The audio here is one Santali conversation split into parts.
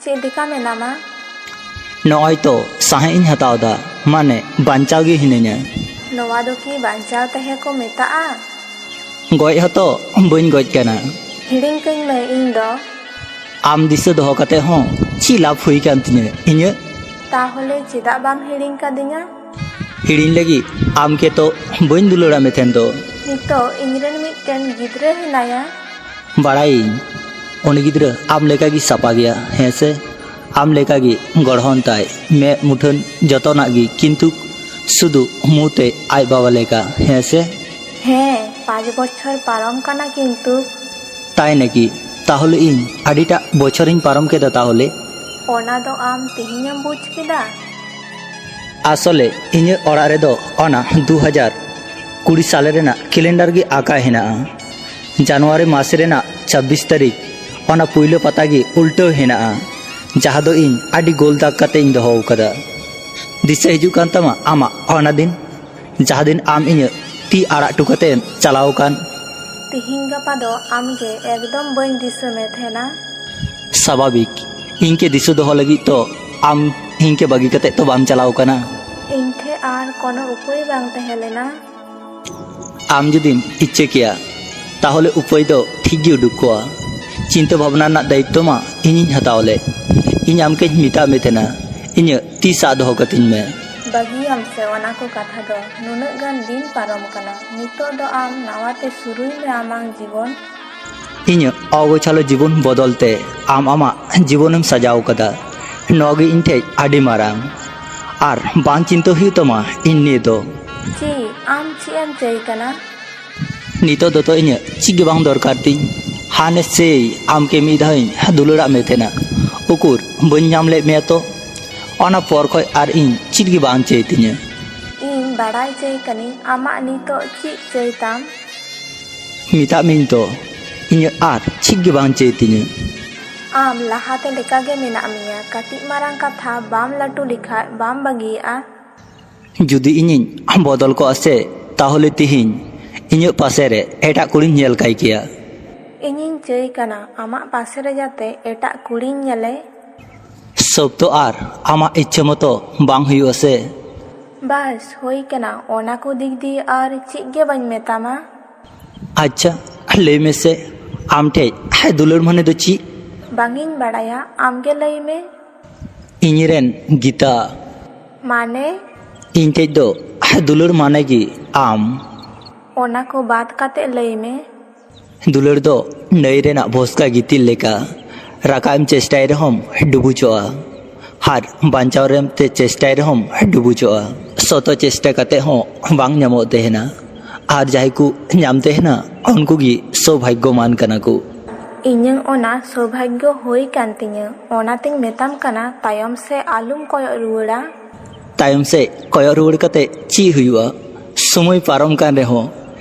ᱪᱮᱫ ᱞᱮᱠᱟ ᱢᱮᱱᱟᱢᱟ? ᱱᱚᱜᱼᱚᱭ ᱛᱚ ᱥᱟᱸᱦᱮᱫ ᱤᱧ ᱦᱟᱛᱟᱣ ᱫᱟ, ᱢᱟᱱᱮ ᱵᱟᱧᱪᱟᱣ ᱜᱮ ᱦᱤᱱᱟᱹᱧᱟ। ᱱᱚᱣᱟ ᱫᱚ ᱠᱤ ᱵᱟᱧᱪᱟᱣ ᱛᱟᱦᱮᱸ ᱠᱚ ᱢᱮᱛᱟᱜᱼᱟ? ᱜᱚᱡ ᱦᱚᱸᱛᱚ ᱵᱟᱹᱧ ᱜᱚᱡ ᱠᱟᱱᱟ। ᱦᱤᱲᱤᱧ ᱠᱟᱹᱧ ᱢᱮ ᱤᱧ ᱫᱚ। ᱟᱢ ᱫᱤᱥᱟᱹ ᱫᱚᱦᱚ ᱠᱟᱛᱮ ᱦᱚᱸ ᱪᱮᱫ ᱞᱟᱵᱷ ᱦᱩᱭ ᱠᱟᱱ ᱛᱤᱧᱟᱹ ᱤᱧᱟᱹᱜ? ᱛᱟᱦᱚᱞᱮ ᱪᱮᱫᱟᱜ ᱵᱟᱢ ᱦᱤᱲᱤᱧ ᱠᱟᱫᱤᱧᱟ? ᱦᱤᱲᱤᱧ ᱞᱟᱹᱜᱤᱫ ᱟᱢ ᱠᱮ ᱛᱚ ᱵᱟᱹᱧ ᱫᱩᱞᱟᱹᱲᱟᱜ ᱢᱮ ᱛᱟᱦᱮᱱ ᱫᱚ। ᱱᱤᱛᱚᱜ ᱤᱧᱨᱮᱱ ᱢᱤᱫᱴᱮᱱ ᱜᱤᱫᱽᱨᱟᱹ ᱦᱮᱱᱟᱭᱟ। ᱵᱟᱲᱟᱭᱟᱹᱧ, ᱩᱱᱤ ᱜᱤᱫᱽᱨᱟᱹ ᱟᱢ ᱞᱮᱠᱟᱜᱮ ᱥᱟᱯᱟ ᱜᱮᱭᱟ, ᱦᱮᱸ ᱥᱮ? ᱟᱢ ᱞᱮᱠᱟᱜᱮ ᱜᱚᱲᱦᱚᱱ ᱛᱟᱭ, ᱢᱮᱫ ᱢᱩᱴᱷᱟᱹᱱ ᱡᱚᱛᱚᱱᱟᱜ ᱜᱮ, ᱠᱤᱱᱛᱩ ᱥᱩᱫᱷᱩ ᱢᱩᱸᱛᱮ ᱟᱡ ᱵᱟᱵᱟ ᱞᱮᱠᱟ, ᱦᱮᱸ ᱥᱮ? ᱦᱮᱸ, 5 বছর পারম কানা কিন্তু। তাই নাকি? তাহলে ইᱧ আডিটা বছরিᱧ পারম কেদা তাহলে? ᱚᱱᱟ ᱫᱚ ᱟᱢ ᱛᱮᱦᱮᱧᱮᱢ ᱵᱩᱡᱽ ᱠᱮᱫᱟ? আসলে ইᱧᱟᱹᱜ ᱚᱲᱟᱜ ᱨᱮᱫᱚ ᱚᱱᱟ 2020 সালে ᱨᱮᱱᱟᱜ ক্যালেন্ডার ᱜᱮ ᱟᱸᱠᱟ ᱦᱮᱱᱟᱜᱼᱟ। জানুয়ারি মাস ᱨᱮᱱᱟᱜ 26 তারিখ ᱚᱱᱟ ᱯᱩᱭᱞᱳ ᱯᱟᱛᱟ ᱜᱮ ᱩᱞᱴᱟᱹᱣ ᱦᱮᱱᱟᱜᱼᱟ, ᱡᱟᱦᱟᱸ ᱫᱚ ᱤᱧ ᱟᱹᱰᱤ ᱜᱳᱞ ᱫᱟᱜᱽ ᱠᱟᱛᱮ ᱤᱧ ᱫᱚᱦᱚ ᱟᱠᱟᱫᱟ। ᱫᱤᱥᱟᱹ ᱦᱤᱡᱩᱜ ᱠᱟᱱ ᱛᱟᱢᱟ ᱟᱢᱟᱜ ᱚᱱᱟ ᱫᱤᱱ, ᱡᱟᱦᱟᱸ ᱫᱤᱱ ᱟᱢ ᱤᱧᱟᱹᱜ ᱛᱤ ᱟᱲᱟᱜ ᱦᱚᱴᱚ ᱠᱟᱛᱮᱢ ᱪᱟᱞᱟᱣ ᱟᱠᱟᱱ? ᱛᱤᱦᱤᱧ ᱜᱟᱯᱟ ᱫᱚ ᱟᱢᱜᱮ ᱮᱠᱫᱚᱢ ᱵᱟᱹᱧ ᱫᱤᱥᱟᱹ ᱢᱮ ᱛᱟᱦᱮᱱᱟ। ᱥᱟᱵᱷᱟᱵᱤᱠ, ᱤᱧকে ᱫᱤᱥᱟᱹ ᱫᱚᱦᱚ ᱞᱟᱹᱜᱤᱫ ᱛᱚ ᱟᱢ ᱤᱧকে ᱵᱟᱹᱜᱤ ᱠᱟᱛᱮ ᱛᱚ ᱵᱟᱢ ᱪᱟᱞᱟᱣ ᱠᱟᱱᱟ। ᱤᱧ ᱴᱷᱮᱡ ᱟᱨ ᱠᱳᱱᱳ ᱩᱯᱟᱹᱭ ᱵᱟᱝ ᱛᱟᱦᱮᱸ ᱞᱮᱱᱟ। ᱟᱢ ᱡᱩᱫᱤᱢ ᱤচ্ছে ᱠᱮᱭᱟ তাহলে উপায় ᱫᱚ ᱴᱷᱤᱠ ᱜᱮ ᱩᱰᱩᱠ ᱠᱚᱜᱼᱟ। চিন্তা ভাবনা ᱨᱮᱱᱟᱜ ᱫᱟᱭᱤᱛᱛᱚ ᱢᱟ ᱤᱧᱤᱧ ᱦᱟᱛᱟᱣ ᱞᱮᱫ। ᱤᱧ ᱟᱢᱠᱮᱧ ᱢᱮᱛᱟᱫ ᱢᱮ ᱛᱟᱦᱮᱱᱟ ᱤᱧᱟᱹᱜ ᱛᱤ ᱥᱟᱵ ᱫᱚᱦᱚ ᱠᱟᱹᱛᱤᱧ ᱢᱮ। ᱵᱟᱹᱜᱤᱭᱟᱢ ᱥᱮ ᱚᱱᱟ ᱠᱚ ᱠᱟᱛᱷᱟ ᱫᱚ? ᱱᱩᱱᱟᱹᱜ ᱜᱟᱱ ᱫᱤᱱ ᱯᱟᱨᱚᱢ ᱠᱟᱱᱟ। ᱱᱤᱛᱚᱜ ᱫᱚ ᱟᱢ ᱱᱟᱣᱟᱛᱮ ᱥᱩᱨᱩᱭ ᱢᱮ ᱟᱢᱟᱜ ᱡᱤᱵᱚᱱ। ᱤᱧᱟᱹᱜ ᱚᱜᱳᱪᱷᱟᱞᱳ ᱡᱤᱵᱚᱱ ᱵᱚᱫᱚᱞ ᱛᱮ ᱟᱢ ᱟᱢᱟᱜ ᱡᱤᱵᱚᱱᱮᱢ ᱥᱟᱡᱟᱣ ᱠᱟᱫᱟ। ᱱᱚᱣᱟ ᱜᱮ ᱤᱧ ᱴᱷᱮᱡ ᱟᱹᱰᱤ ᱢᱟᱨᱟᱝ। ᱟᱨ ᱵᱟᱝ ᱪᱤᱱᱛᱟᱹ ᱦᱩᱭᱩᱜ ᱛᱟᱢᱟ ᱤᱧ ᱱᱤᱭᱮ ᱫᱚ। ᱪᱮᱫ ᱟᱢ ᱪᱮᱫ ᱮᱢ ᱪᱟᱹᱭ ᱠᱟᱱᱟ? ᱱᱤᱛᱚᱜ ᱫᱚ ᱛᱚ ᱤᱧᱟᱹᱜ ᱪᱮᱫ ᱜᱮ ᱵᱟᱝ ᱫᱚᱨᱠᱟর ᱛᱤᱧ। ᱦᱟᱱᱮ ᱥᱮᱭ ᱟᱢকে ᱢᱤᱫ ᱫᱷᱟᱣ ᱤᱧ ᱫᱩᱞᱟᱹᱲᱟᱜ ᱢᱮ ᱛᱟᱦᱮᱱᱟ, ᱩᱠᱩᱨ ᱵᱟᱹᱧ ᱧᱟᱢ ᱞᱮᱫ ᱢᱮᱭᱟ ᱛᱚ? ᱚᱱᱟ ᱯᱚᱨ ᱠᱷᱚᱡ ᱟᱨ ᱤᱧ ᱪᱮᱫ ᱜᱮ ᱵᱟᱝ ᱪᱟᱹᱭ ᱛᱤᱧᱟᱹ। ᱤᱧ ᱵᱟᱲᱟᱭ ᱪᱟᱹᱭ ᱠᱟᱹᱱᱟᱹᱧ ᱟᱢᱟᱜ ᱱᱤᱛᱚᱜ ᱪᱮᱫ ᱪᱟᱹᱭ ᱛᱟᱢ? ᱢᱮᱛᱟᱜ ᱢᱤᱧ ᱛᱚ, ᱤᱧᱟᱹᱜ ᱟᱨ ᱪᱮᱫ ᱜᱮ ᱵᱟᱝ ᱪᱟᱹᱭ ᱛᱤᱧᱟᱹ। ᱟᱢ ᱞᱟᱦᱟᱛᱮ ᱞᱮᱠᱟᱜᱮ ᱢᱮᱱᱟᱜ ᱢᱮᱭᱟ। ᱠᱟᱹᱴᱤᱡ ᱢᱟᱨᱟᱝ ᱠᱟᱛᱷᱟ ᱵᱟᱢ ᱞᱟᱹᱴᱩ ᱞᱮᱠᱷᱟᱡ ᱵᱟᱢ ᱵᱟᱹᱜᱤᱭᱟᱜᱼᱟ। ᱡᱩᱫᱤ ᱤᱧᱤᱧ ᱵᱚᱫᱚᱞ ᱠᱚᱜᱼᱟ ᱥᱮ ᱛᱟᱦᱚᱞᱮ ᱛᱤᱦᱤᱧ ᱤᱧᱟᱹᱜ ᱯᱟᱥᱮ ᱨᱮ ᱮᱴᱟᱜ ᱠᱩᱲᱤᱧ ᱧᱮᱞ ᱠᱟᱭ ᱠᱮᱭᱟ। ᱤᱧᱤᱧ ᱪᱟᱹᱭ ᱠᱟᱱᱟ ᱟᱢᱟᱜ ᱯᱟᱥᱮ ᱨᱮ ᱡᱟᱛᱮ ᱮᱴᱟᱜ ᱠᱩᱲᱤᱧ ᱧᱮᱞᱮ। ᱥᱚᱵ ᱛᱚ ᱟᱨ ᱟᱢᱟᱜ ᱤᱪᱪᱷᱟᱹ ᱢᱚᱛᱚ ᱵᱟᱝ ᱦᱩᱭᱩᱜᱼᱟ ᱥᱮ। ᱵᱟᱥ ᱦᱩᱭ ᱠᱟᱱᱟ, ᱚᱱᱟ ᱠᱚ ᱫᱤᱠ ᱫᱤᱭᱮ ᱟᱨ ᱪᱮᱫ ᱜᱮ ᱵᱟᱹᱧ ᱢᱮᱛᱟᱢᱟ। ᱟᱪᱪᱷᱟ ᱞᱟᱹᱭ ᱢᱮᱥᱮ, ᱟᱢ ᱴᱷᱮᱡ ᱫᱩᱞᱟᱹᱲ ᱢᱟᱱᱮ ᱫᱚ ᱪᱮᱫ? ᱵᱟᱝᱤᱧ ᱵᱟᱲᱟᱭᱟ, ᱟᱢᱜᱮ ᱞᱟᱹᱭ ᱢᱮ। ᱤᱧᱨᱮᱱ ᱜীতা। ᱢᱟᱱᱮ? ᱤᱧ ᱴᱷᱮᱡ ᱫᱚ ᱫᱩᱞᱟᱹᱲ ᱢᱟᱱᱮ ᱜᱮ ᱟᱢ। ᱚᱱᱟ ᱠᱚ ᱵᱟᱫ ᱠᱟᱛᱮ ᱞᱟᱹᱭ ᱢᱮ। ᱫᱩᱞᱟᱹᱲ ᱫᱚ ᱱᱟᱹᱭ ᱨᱮᱱᱟᱜ ᱵᱷᱚᱥᱠᱟ ᱜᱤᱛᱤᱞ ᱞᱮᱠᱟ, ᱨᱟᱠᱟᱵ ᱮᱢ ᱪᱮᱥᱴᱟᱭ ᱨᱮᱦᱚᱢ ᱰᱩᱵᱩᱡᱚᱜᱼᱟ, ᱟᱨ ᱵᱟᱧᱪᱟᱣ ᱨᱮᱢ ᱪᱮᱥᱴᱟᱭ ᱨᱮᱦᱚᱢ ᱰᱩᱵᱩᱡᱚᱜᱼᱟ। ᱥᱚᱛᱚ ᱪᱮᱥᱴᱟ ᱠᱟᱛᱮ ᱦᱚᱸ ᱵᱟᱝ ᱧᱟᱢᱚᱜ ᱛᱟᱦᱮᱱᱟ, ᱟᱨ ᱡᱟᱦᱟᱸᱭ ᱠᱚ ᱧᱟᱢ ᱛᱟᱦᱮᱱᱟ ᱩᱱᱠᱩ ᱜᱮ ᱥᱳᱵᱷᱟᱜᱽᱜᱚᱢᱟᱱ ᱠᱟᱱᱟ ᱠᱚ। ᱤᱧᱟᱹᱜ ᱚᱱᱟ ᱥᱳᱵᱷᱟᱜᱽᱜᱚ ᱦᱩᱭ ᱠᱟᱱ ᱛᱤᱧᱟᱹ, ᱚᱱᱟᱛᱤᱧ ᱢᱮᱛᱟᱢ ᱠᱟᱱᱟ ᱛᱟᱭᱚᱢ ᱥᱮ ᱟᱞᱚᱢ ᱠᱚᱭᱚᱜ ᱨᱩᱣᱟᱹᱲᱟ। ᱛᱟᱭᱚᱢ ᱥᱮᱫ ᱠᱚᱭᱚᱜ ᱨᱩᱣᱟᱹᱲ ᱠᱟᱛᱮ ᱪᱮᱫ ᱦᱩᱭᱩᱜᱼᱟ? ᱥᱚᱢᱚᱭ ᱯᱟᱨᱚᱢ ᱠᱟᱱ ᱨᱮᱦᱚᱸ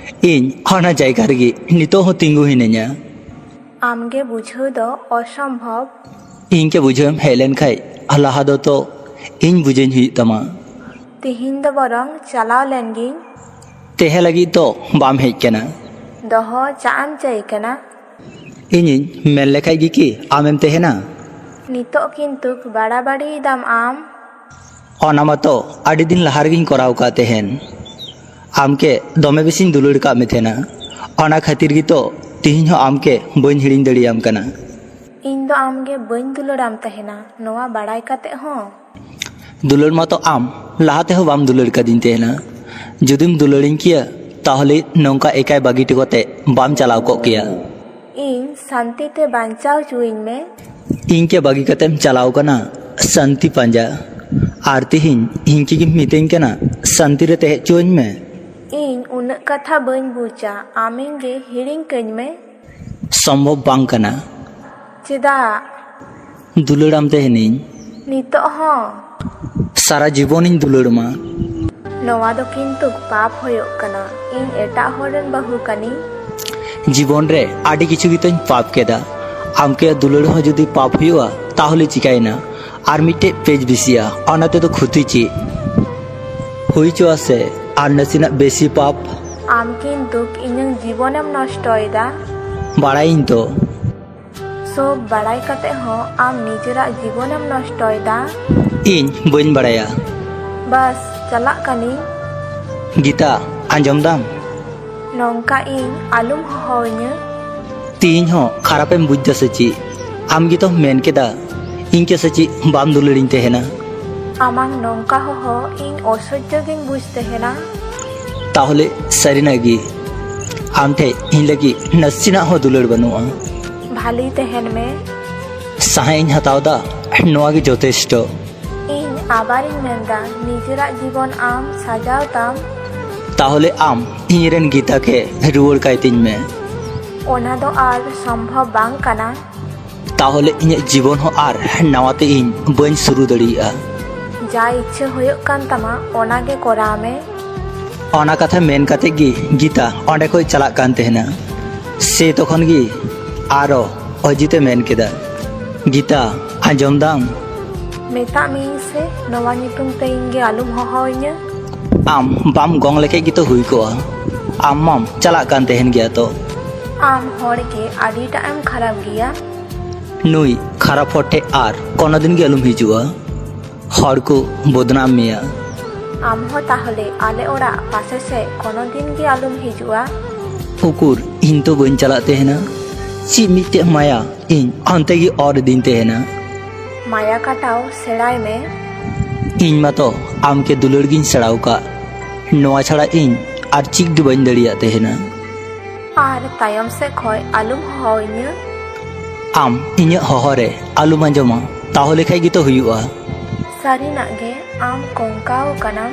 ᱤᱧ ᱚᱱᱟ ᱡᱟᱭᱜᱟ ᱨᱮᱜᱮ ᱱᱤᱛᱚᱜ ᱦᱚᱸ ᱛᱤᱸᱜᱩ ᱦᱤᱱᱟᱹᱧᱟ। ᱟᱢᱜᱮ ᱵᱩᱡᱷᱟᱹᱣ ᱫᱚ ᱚᱥᱚᱢᱵᱷᱚᱵ। ᱤᱧকে ᱵᱩᱡᱷᱟᱹᱣᱮᱢ ᱦᱮᱡ ᱞᱮᱱ ᱠᱷᱟᱡ ᱞᱟᱦᱟ ᱫᱚ ᱛᱚ ᱤᱧ ᱵᱩᱡᱷᱟᱹᱧ ᱦᱩᱭᱩᱜ ᱛᱟᱢᱟ। ᱛᱤᱦᱤᱧ ᱫᱚ ᱵᱚᱨᱚᱝ ᱪᱟᱞᱟᱣ ᱞᱮᱱ ᱜᱤᱧ। ᱛᱟᱦᱮᱸ ᱞᱟᱹᱜᱤᱫ ᱛᱚ ᱵᱟᱢ ᱦᱮᱡ ᱠᱟᱱᱟ। ᱫᱚᱦᱚ ᱪᱟᱜ ᱮᱢ ᱪᱟᱹᱭ ᱠᱟᱱᱟ? ᱤᱧᱤᱧ ᱢᱮᱱ ᱞᱮᱠᱷᱟᱡ ᱜᱮ ᱠᱤ ᱟᱢᱮᱢ ᱛᱟᱦᱮᱱᱟ? ᱱᱤᱛᱚᱜ ᱠᱤᱱᱛᱩ ᱵᱟᱲᱟᱵᱟᱲᱤᱭ ᱫᱟᱢ ᱟᱢ। ᱚᱱᱟ ᱢᱟᱛᱚ ᱟᱹᱰᱤ ᱫᱤᱱ ᱞᱟᱦᱟ ᱨᱮᱜᱮᱧ ᱠᱚᱨᱟᱣ ᱠᱟᱜ ᱛᱟᱦᱮᱱ। ᱟᱢকে ᱫᱚᱢᱮ ᱵᱮᱥᱤᱧ ᱫᱩᱞᱟᱹᱲ ᱠᱟᱜ ᱢᱮ ᱛᱟᱦᱮᱱᱟ, ᱚᱱᱟ ᱠᱷᱟᱹᱛᱤᱨ ᱜᱮᱛᱚ ᱛᱤᱦᱤᱧ ᱦᱚᱸ ᱟᱢকে ᱵᱟᱹᱧ ᱦᱤᱲᱤᱧ ᱫᱟᱲᱮᱭᱟᱢ ᱠᱟᱱᱟ। ᱤᱧ ᱫᱚ ᱟᱢᱜᱮ ᱵᱟᱹᱧ ᱫᱩᱞᱟᱹᱲᱟᱢ ᱛᱟᱦᱮᱱᱟ, ᱱᱚᱣᱟ ᱵᱟᱲᱟᱭ ᱠᱟᱛᱮ ᱦᱚᱸ। দুলার মতো আম লাহা তেহো বাম দুলার কাদিন তেহনা যদিম দুলারিং কিয়া তাহলে নৌকা একাই বাগি টিকতে বাম চালাও কক কিয়া ᱤᱧ ᱥᱟᱱᱛᱤ ᱛᱮ ᱵᱟᱧᱪᱟᱣ ᱦᱚᱪᱚᱧ ᱢᱮ। ᱤᱧকে বাগি কাতেম চালাও কানা শান্তি পাঞ্জা আর তিহিন ইনকি কি মিতেñ কানা শান্তি রে তেহ চোñ মে। ᱤᱧ ᱩᱱᱟᱹᱜ ᱠᱟᱛᱷᱟ ᱵᱟᱹᱧ ᱵᱩᱡᱟ, ᱟᱢᱤᱧ ᱜᱮ ᱦᱤᱲᱤᱧ ᱠᱟᱹᱧ ᱢᱮ। সম্ভব বাং কানা। ᱪᱮᱫᱟᱜ? দুলারাম তেহনিñ। ᱱᱤᱛᱚᱜ ᱦᱚᱸ? সারা জীবনিñ দুলারমা। ᱱᱚᱣᱟ ᱫᱚ ᱠᱤᱱᱛᱩ ᱯᱟᱯ ᱦᱩᱭᱩᱜ ᱠᱟᱱᱟ। ᱤᱧ ᱮᱴᱟᱜ ᱦᱚᱲ ᱨᱮᱱ ᱵᱟᱹᱦᱩ ᱠᱟᱹᱱᱤᱧ। জীবন রে আডি কিছু গিতোñ পাপ কেদা। আমকে দুলার হো যদি পাপ হুইয়া তাহলে চিকাইনা আর মিটে পেজ বিসিয়া অনাতে তো ক্ষতি চি হুইচো আছে আর নাসিনা বেশি পাপ। ᱟᱢ ᱠᱤᱱᱛᱩ ᱤᱧᱟᱹᱜ ᱡᱤᱵᱚᱱᱮᱢ ᱱᱚᱥᱴᱚᱭᱮᱫᱟ। বাড়াইñ তো। ᱥᱚᱵ ᱵᱟᱲᱟᱭ ᱠᱟᱛᱮ ᱦᱚᱸ ᱟᱢ ᱱᱤᱡᱮᱨᱟᱜ ᱡᱤᱵᱚᱱᱮᱢ ᱱᱚᱥᱴᱚᱭᱮᱫᱟ? ᱤᱧ ᱵᱟᱹᱧ ᱵᱟᱲᱟᱭᱟ। ᱵᱟᱥ ᱪᱟᱞᱟᱜ ᱠᱟᱹᱱᱤᱧ। ᱜᱤᱛᱟ ᱟᱸᱡᱚᱢ ᱫᱟᱢ? ᱱᱚᱝᱠᱟ ᱤᱧ ᱟᱞᱚᱢ ᱦᱚᱦᱚᱣᱟᱹᱧᱟᱹ। ᱛᱤᱦᱤᱧ ᱦᱚᱸ ᱠᱷᱟᱨᱟᱯᱮᱢ ᱵᱩᱡᱽ ᱫᱟ ᱥᱮ ᱪᱮᱫ? ᱟᱢ ᱜᱮᱛᱚᱢ ᱢᱮᱱ ᱠᱮᱫᱟ ᱤᱧ ᱠᱮ ᱥᱮ ᱪᱮᱫ ᱵᱟᱢ ᱫᱩᱞᱟᱹᱲᱤᱧ ᱛᱟᱦᱮᱱᱟ। ᱟᱢᱟᱝ ᱱᱚᱝᱠᱟ ᱦᱚᱦᱚ ᱤᱧ ᱚᱥᱚᱦ্য ᱜᱤᱧ ᱵᱩᱡᱽ ᱛᱟᱦᱮᱱᱟ। ᱛᱟᱦᱚᱞᱮ ᱥᱟᱹᱨᱤᱱᱟᱜ ᱜᱮ ᱟᱢ ᱴᱷᱮᱡ ᱤᱧ ᱞᱟᱹᱜᱤᱫ ᱱᱟᱥᱮᱱᱟᱜ ᱦᱚᱸ ᱫᱩᱞᱟᱹᱲ ᱵᱟᱹᱱᱩᱜᱼᱟ। ᱵᱷᱟᱞᱤ ᱛᱟᱦᱮᱱ ᱢᱮ। ᱥᱟᱦᱮᱸ ᱤᱧ ᱦᱟᱛᱟᱣ ᱫᱟ ᱱᱚᱣᱟ ᱜᱮ ᱡᱚᱛᱷᱮᱥᱴᱚ। ᱤᱧ ᱟᱵᱟᱨᱤᱧ ᱢᱮᱱᱫᱟ ᱱᱤᱡᱮᱨᱟᱜ ᱡᱤᱵᱚᱱ ᱟᱢ ᱥᱟᱡᱟᱣ ᱛᱟᱢ। তাহলে ইᱧᱨᱮন গীতাকে রুয়াড় কাইতিᱧ মে। ᱚᱱᱟ ᱫᱚ ᱟᱨ ᱥᱚᱢᱵᱷᱚᱵ ᱵᱟᱝ ᱠᱟᱱᱟ। তাহলে ইᱧᱟᱹᱜ জীবন ᱦᱚᱸ ᱟᱨ ᱱᱟᱣᱟᱛᱮ ᱤᱧ ᱵᱟᱹᱧ ᱥᱩᱨᱩ ᱫᱟᱲᱮᱭᱟᱜᱼᱟ। যা ইচ্ছে ᱦᱩᱭᱩᱜ ᱠᱟᱱ ᱛᱟᱢᱟ ᱚᱱᱟᱜᱮ ᱠᱚᱨᱟᱣ ᱢᱮ। ᱚᱱᱟ ᱠᱟᱛᱷᱟ ᱢᱮᱱ ᱠᱟᱛᱮ ᱜᱮ ᱜীতা ᱚᱸᱰᱮ ᱠᱷᱚᱡ ᱪᱟᱞᱟᱜ ᱠᱟᱱ ᱛᱟᱦᱮᱱᱟ। সে তখন ᱜᱮ আরো অজিতে মেন কেদা। গীতা আঁজᱚᱢ দাম? ᱢᱮᱛᱟᱜ ᱢᱤᱭᱟᱹᱧ ᱥᱮ ᱱᱚᱣᱟ ᱧᱩᱛᱩᱢ ᱛᱮ ᱤᱧ ᱜᱮ ᱟᱞᱚᱢ ᱦᱚᱦᱚᱣᱟᱹᱧᱟᱹ। ᱟᱢ ᱵᱟᱢ ᱜᱚᱝ ᱞᱮᱠᱷᱟᱡ ᱜᱮᱛᱚ ᱦᱩᱭ ᱠᱚᱜᱼᱟ। ᱟᱢ ᱢᱟᱢ ᱪᱟᱞᱟᱜ ᱠᱟᱱ ᱛᱟᱦᱮᱱ ᱜᱮᱭᱟ ᱛᱚ। ᱟᱢ ᱦᱚᱲ ᱜᱮ ᱟᱹᱰᱤᱴᱟᱜ ᱮᱢ ᱠᱷᱟᱨᱟᱯ ᱜᱮᱭᱟ। নুই খারাপ হর ঠে আর কোনোদিন গে আলুম হিজুয়া। হর কো বদনাম মিয়া। ᱟᱢ ᱦᱚᱸ ᱛᱟᱦᱚᱞᱮ ᱟᱞᱮ ᱚᱲᱟᱜ ᱯᱟᱥᱮ ᱥᱮᱫ ᱠᱳᱱᱳ ᱫᱤᱱ ᱜᱮ ᱟᱞᱚᱢ ᱦᱤᱡᱩᱜᱼᱟ। ᱩᱠᱩᱨ ᱤᱧ ᱛᱚ ᱵᱟᱹᱧ ᱪᱟᱞᱟᱜ ᱛᱟᱦᱮᱱᱟ। ᱪᱮᱫ ᱢᱤᱫᱴᱮᱡ ᱢᱟᱭᱟ ᱤᱧ ᱚᱱᱛᱮ ᱜᱮ ᱚᱨ ᱤᱫᱤᱧ ᱛᱟᱦᱮᱱᱟ। ᱢᱟᱭᱟ ᱠᱟᱴᱟᱣ ᱥᱮᱬᱟᱭ ᱢᱮ। ᱤᱧ ᱢᱟᱛᱚ ᱟᱢকে ᱫᱩᱞᱟᱹᱲ ᱜᱤᱧ ᱥᱮᱬᱟᱣ ᱠᱟᱜ। ᱱᱚᱣᱟ ᱪᱷᱟᱲᱟ ᱤᱧ আর ᱪᱮᱫ ᱜᱮ ᱵᱟᱹᱧ ᱫᱟᱲᱮᱭᱟᱜ ᱛᱟᱦᱮᱱᱟ। ᱟᱨ ᱛᱟᱭᱚᱢ ᱥᱮᱫ ᱠᱷᱚᱡ ᱟᱞᱚᱢ ᱦᱚᱦᱚᱣᱟᱹᱧᱟᱹ। ᱟᱢ ᱤᱧᱟᱹᱜ ᱦᱚᱦᱚ ᱨᱮ ᱟᱞᱚᱢ ᱟᱸᱡᱚᱢᱟ ᱛᱟᱦᱚᱞᱮ ᱠᱷᱟᱡ ᱜᱮᱛᱚ ᱦᱩᱭᱩᱜᱼᱟ। ᱥᱟᱹᱨᱤᱱᱟᱜ ᱜᱮ ᱟᱢ ᱠᱚᱝᱠᱟᱣ ᱠᱟᱱᱟᱢ।